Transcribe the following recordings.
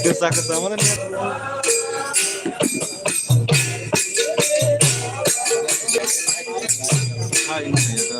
Kesah-kesah mana nih? Ah ini ternyata.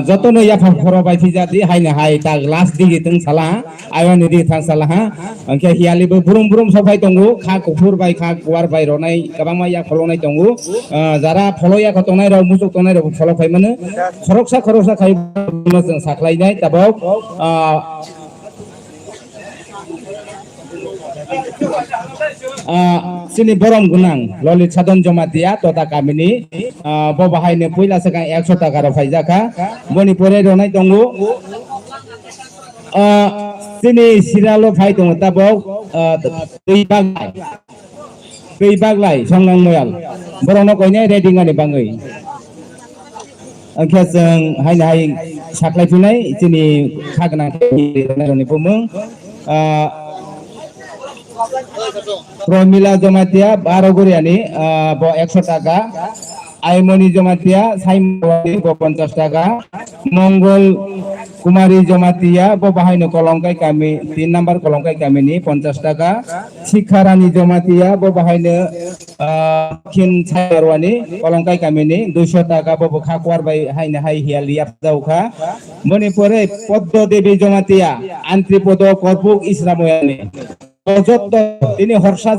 jotono ya phoro bai thijadi haina hai ta glass digi tung sala ayon di thang sala ha angke hiali bo burum burum sabai tongu kha kufur bai kha kuar bai ronai kabama ya kholonai tongu jara pholo ya khotonai ro musuk tonai ro pholo phai mane khoroksa khai jeng saklai nai tabok sini borom gunang lolit sadon jamatia tota kamini bo bahaine puila sekang 100 taka ro faijaka boni pore ronai tongo sini siralo phai tongo tabo tui baglai songang moyal borono koine reading ani bangai angkhe जों haina hai saklai funai sini khagna roni pumung Promila Jamatia Baroguriani bo 100 taka Aimoni Jamatia Saimoni bo 50 taka Mongol Kumari Jamatia bo bahaino kolongkai kami 3 number kolongkai kami ni 50 taka Sikharani Jamatia bo bahaino kin Chairwani kolongkai kami ni 200 taka bo khakwar bai haina hai hialiap dauka Monipore Poddo Devi Jamatia Antripodo Korpuk Isramoyani Ini horsa